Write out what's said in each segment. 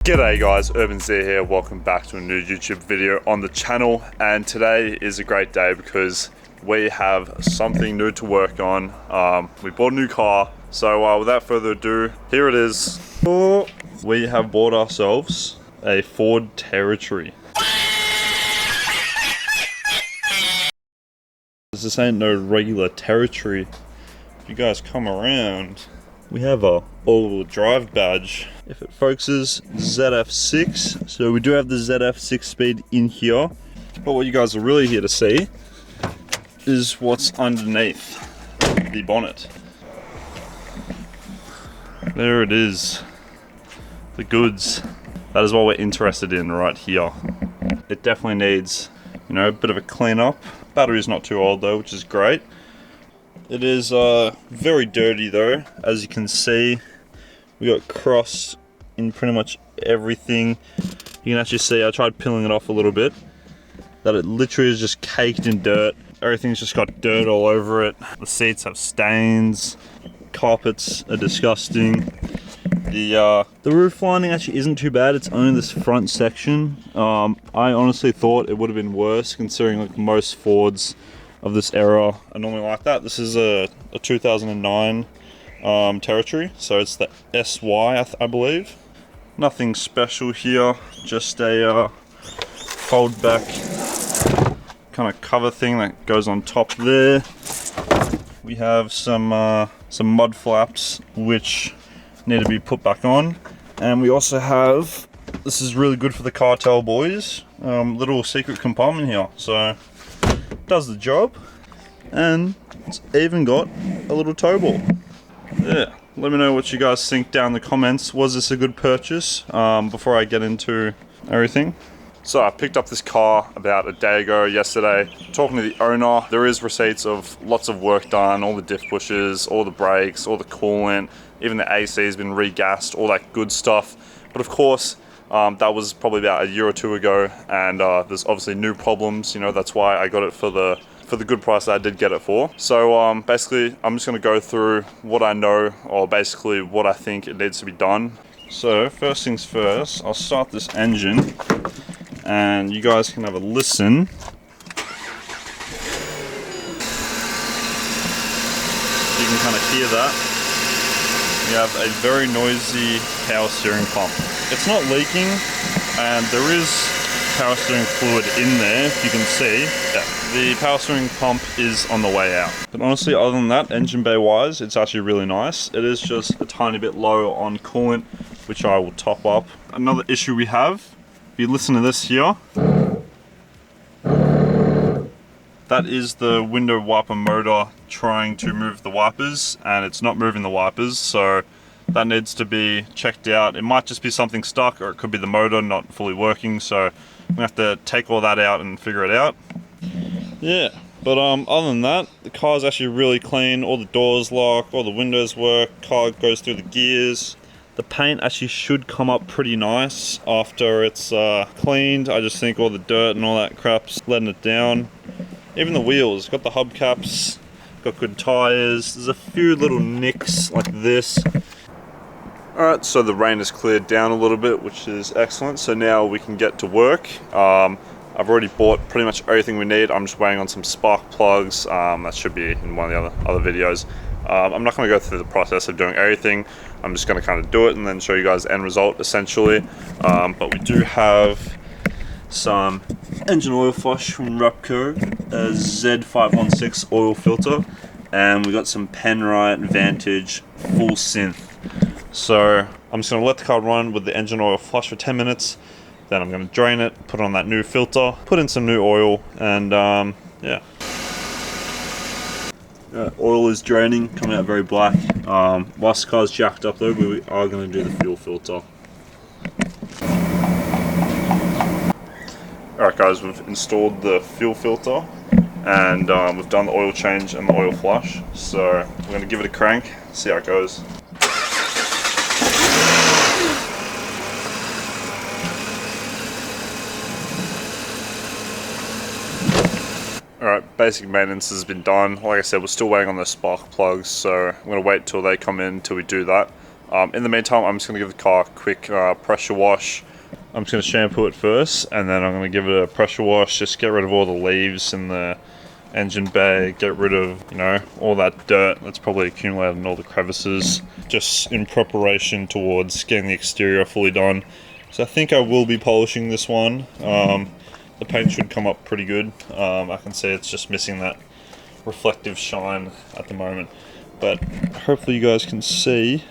G'day guys, Urban Z here, welcome back to a new YouTube video on the channel, and today is a great day because we have something new to work on. We bought a new car, so without further ado, here it is. We have bought ourselves a Ford Territory. This ain't no regular Territory. If you guys come around, we have a all-wheel drive badge. If it focuses, ZF6. So we do have the ZF6 speed in here. But what you guys are really here to see is what's underneath the bonnet. There it is. The goods. That is what we're interested in right here. It definitely needs, you know, a bit of a clean up. Battery's not too old though, which is great. It is very dirty though, as you can see. We got cross in pretty much everything. You can actually see, I tried peeling it off a little bit, that it literally is just caked in dirt. Everything's just got dirt all over it. The seats have stains. Carpets are disgusting. The roof lining actually isn't too bad. It's only this front section. I honestly thought it would have been worse, considering like most Fords of this era are normally like that. This is a 2009 Territory, so it's the SY, I believe. Nothing special here, just a fold back kind of cover thing that goes on top there. We have some mud flaps which need to be put back on, and we also have, this is really good for the cartel boys, little secret compartment here, so does the job, and it's even got a little tow ball. Yeah, let me know what you guys think down in the comments. Was this a good purchase? Before I get into everything. So I picked up this car about a day ago, yesterday. Talking to the owner, there is receipts of lots of work done, all the diff pushes, all the brakes, all the coolant, even the AC has been regassed, all that good stuff. But of course, that was probably about a year or two ago, and there's obviously new problems, you know, that's why I got it for the good price that I did get it for. So basically, I'm just gonna go through what I know, or basically what I think it needs to be done. So first things first, I'll start this engine, and you guys can have a listen. You can kind of hear that. We have a very noisy power steering pump. It's not leaking, and there is power steering fluid in there, if you can see. Yeah, the power steering pump is on the way out. But honestly, other than that, engine bay wise, it's actually really nice. It is just a tiny bit low on coolant, which I will top up. Another issue we have, if you listen to this here, that is the window wiper motor trying to move the wipers, and it's not moving the wipers, so that needs to be checked out. It might just be something stuck, or it could be the motor not fully working, so I'm gonna have to take all that out and figure it out. Yeah, but other than that, the car's actually really clean. All the doors lock, all the windows work, car goes through the gears. The paint actually should come up pretty nice after it's cleaned. I just think all the dirt and all that crap's letting it down. Even the wheels, got the hubcaps, got good tires. There's a few little nicks like this. Alright, so the rain has cleared down a little bit, which is excellent. So now we can get to work. I've already bought pretty much everything we need. I'm just waiting on some spark plugs. That should be in one of the other videos. I'm not going to go through the process of doing everything. I'm just going to kind of do it and then show you guys the end result, essentially. But we do have some engine oil flush from Repco, a Z516 oil filter, and we got some Penrite Vantage full synth. So I'm just going to let the car run with the engine oil flush for 10 minutes, then I'm going to drain it, put on that new filter, put in some new oil, and yeah. Oil is draining, coming out very black. Whilst the car's jacked up though, we are going to do the fuel filter. Alright guys, we've installed the fuel filter, and we've done the oil change and the oil flush, so we're going to give it a crank, see how it goes. Alright, basic maintenance has been done. Like I said, we're still waiting on those spark plugs, so I'm going to wait till they come in till we do that. In the meantime, I'm just going to give the car a quick pressure wash. I'm just going to shampoo it first, and then I'm going to give it a pressure wash, just get rid of all the leaves in the engine bay, get rid of, you know, all that dirt that's probably accumulated in all the crevices, just in preparation towards getting the exterior fully done. So I think I will be polishing this one. The paint should come up pretty good. I can see it's just missing that reflective shine at the moment, but hopefully you guys can see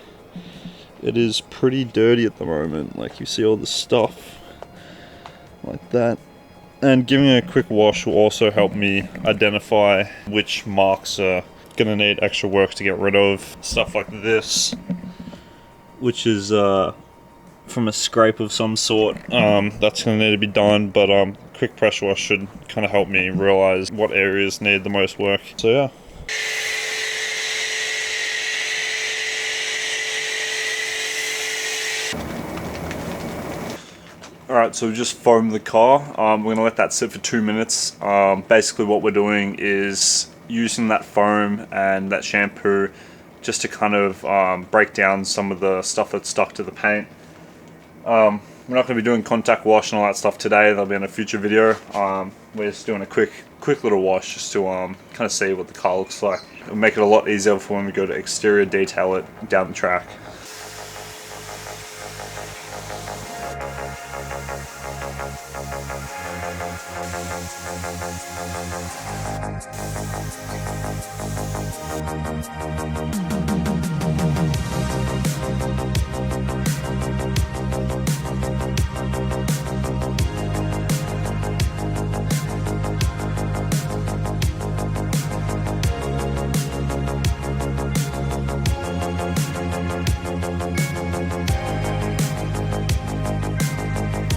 it is pretty dirty at the moment. Like, you see all the stuff like that. And giving it a quick wash will also help me identify which marks are gonna need extra work to get rid of. Stuff like this, which is from a scrape of some sort, that's gonna need to be done, but quick pressure wash should kind of help me realize what areas need the most work. So yeah. Alright, so we've just foamed the car. We're going to let that sit for 2 minutes. Basically what we're doing is using that foam and that shampoo just to kind of break down some of the stuff that's stuck to the paint. We're not going to be doing contact wash and all that stuff today. That'll be in a future video. We're just doing a quick little wash just to kind of see what the car looks like. It'll make it a lot easier for when we go to exterior detail it down the track.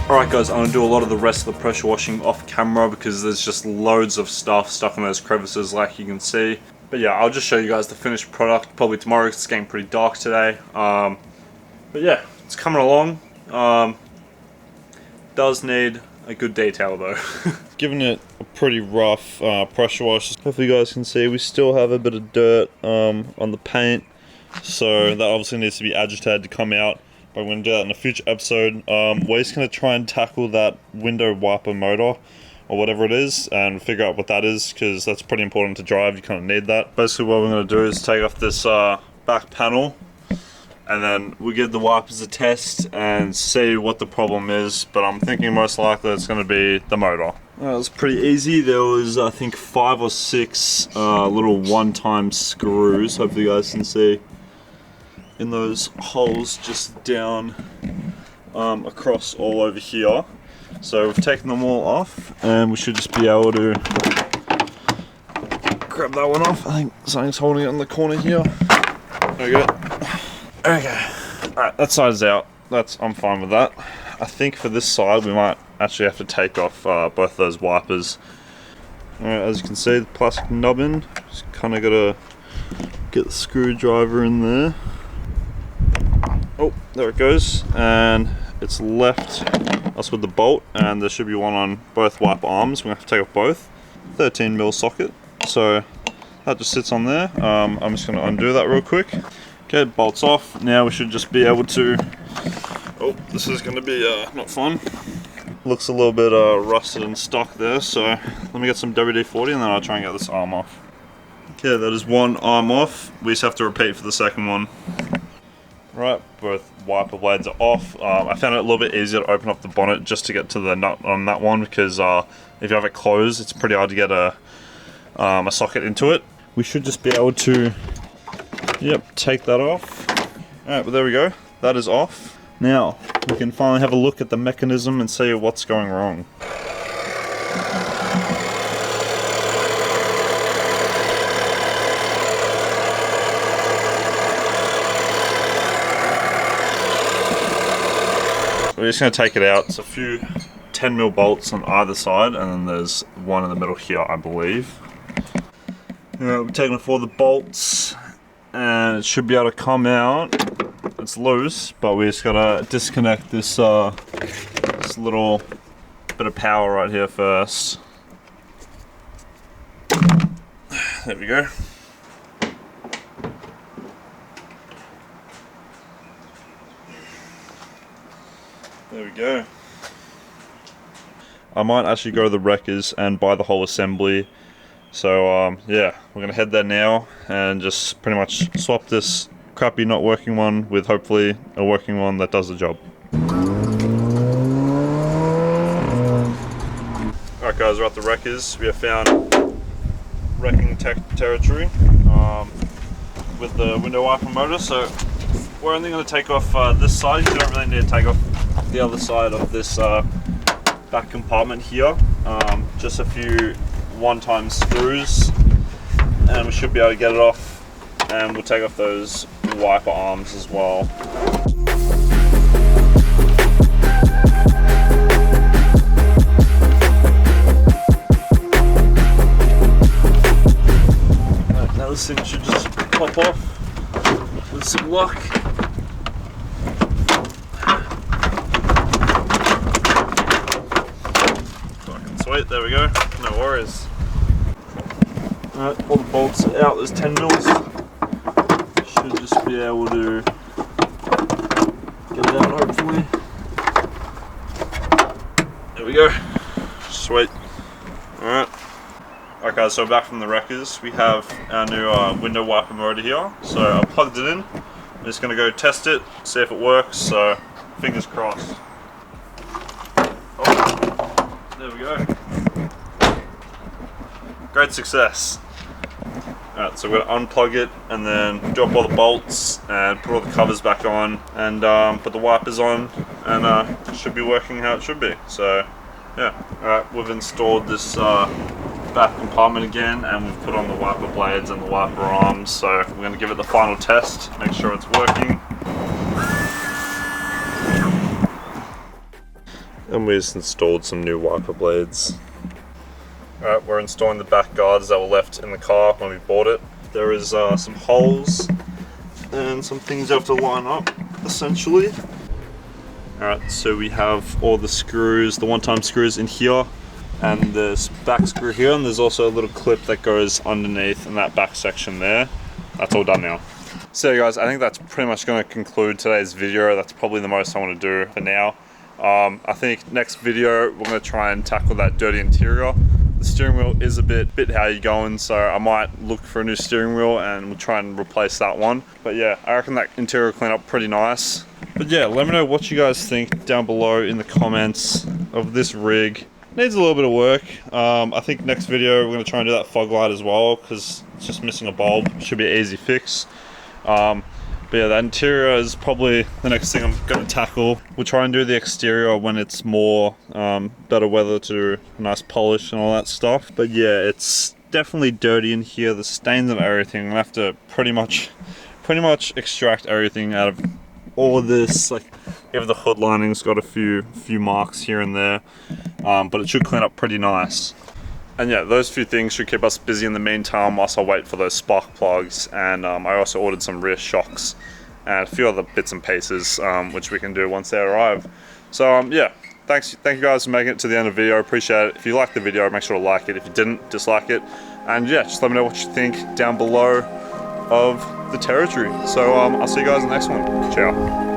Alright guys, I'm going to do a lot of the rest of the pressure washing off camera because there's just loads of stuff stuck in those crevices like you can see. But yeah, I'll just show you guys the finished product probably tomorrow because it's getting pretty dark today. But yeah, it's coming along. Does need a good detail though. Giving it a pretty rough pressure wash. Hopefully you guys can see we still have a bit of dirt on the paint. So that obviously needs to be agitated to come out. But we're going to do that in a future episode. We're just going to try and tackle that window wiper motor or whatever it is and figure out what that is, because that's pretty important to drive. You kind of need that. Basically what we're going to do is take off this back panel and then we'll give the wipers a test and see what the problem is, but I'm thinking most likely it's going to be the motor. It was pretty easy. There was I think 5 or 6 little one-time screws, hopefully you guys can see, in those holes just down across all over here. So we've taken them all off and we should just be able to grab that one off. I think something's holding it in the corner here. There we go. Okay, alright, that side's out. I'm fine with that. I think for this side we might actually have to take off both those wipers. Alright, as you can see, the plastic nubbin, just kind of got to get the screwdriver in there. Oh, there it goes, and it's left us with the bolt, and there should be one on both wiper arms. We're going to have to take off both. 13mm socket, so that just sits on there. I'm just going to undo that real quick. Okay, bolt's off. Now we should just be able to... Oh, this is going to be not fun. Looks a little bit rusted and stuck there, so let me get some WD-40 and then I'll try and get this arm off. Okay, that is one arm off. We just have to repeat for the second one. Right, both wiper blades are off. I found it a little bit easier to open up the bonnet just to get to the nut on that one, because if you have it closed, it's pretty hard to get a socket into it. We should just be able to, yep, take that off. Alright, well there we go. That is off. Now, we can finally have a look at the mechanism and see what's going wrong. We're just going to take it out. It's a few 10mm bolts on either side, and then there's one in the middle here, I believe. We're taking off all the bolts, and it should be able to come out. It's loose, but we just got to disconnect this, this little bit of power right here first. There we go. go. I might actually go to the wreckers and buy the whole assembly. So yeah, we're gonna head there now and just pretty much swap this crappy not working one with hopefully a working one that does the job. Alright guys, we're at the wreckers. We have found wrecking territory with the window wiper motor. So we're only going to take off this side. You don't really need to take off the other side of this back compartment here. Just a few one-time screws and we should be able to get it off, and we'll take off those wiper arms as well. Now this thing should just pop off with some luck. Fucking sweet, there we go, no worries. Alright, all the bolts are out, there's 10 mils. Should just be able to get it out hopefully. There we go, sweet. Alright. Okay guys, so back from the wreckers, we have our new window wiper motor here. So I plugged it in, I'm just going to go test it, see if it works, so fingers crossed. Oh, there we go. Great success. Alright, so we're going to unplug it and then drop all the bolts and put all the covers back on and put the wipers on, and it should be working how it should be. So yeah, alright, we've installed this back compartment again and we've put on the wiper blades and the wiper arms, so we're going to give it the final test, make sure it's working. And we just installed some new wiper blades. Alright, we're installing the back guards that were left in the car when we bought it. There is some holes and some things you have to line up, essentially. Alright, so we have all the screws, the one-time screws in here, and this back screw here, and there's also a little clip that goes underneath in that back section there. That's all done now. So yeah, guys, I think that's pretty much going to conclude today's video. That's probably the most I want to do for now. I think next video we're going to try and tackle that dirty interior. The steering wheel is a bit how you going, so I might look for a new steering wheel and we'll try and replace that one. But yeah, I reckon that interior cleanup pretty nice. But yeah, let me know what you guys think down below in the comments of this rig. Needs a little bit of work. I think next video we're going to try and do that fog light as well, because it's just missing a bulb. Should be an easy fix. But yeah, the interior is probably the next thing I'm going to tackle. We'll try and do the exterior when it's more better weather to do a nice polish and all that stuff. But yeah, it's definitely dirty in here. The stains and everything. I'm going to have to pretty much extract everything out of all of this. Like, even the hood lining's got a few marks here and there, but it should clean up pretty nice. And yeah, those few things should keep us busy in the meantime whilst I wait for those spark plugs, and I also ordered some rear shocks and a few other bits and pieces which we can do once they arrive. So yeah, thank you guys for making it to the end of the video. Appreciate it. If you liked the video, make sure to like it. If you didn't, dislike it. And yeah, just let me know what you think down below of the territory. So I'll see you guys in the next one. Ciao.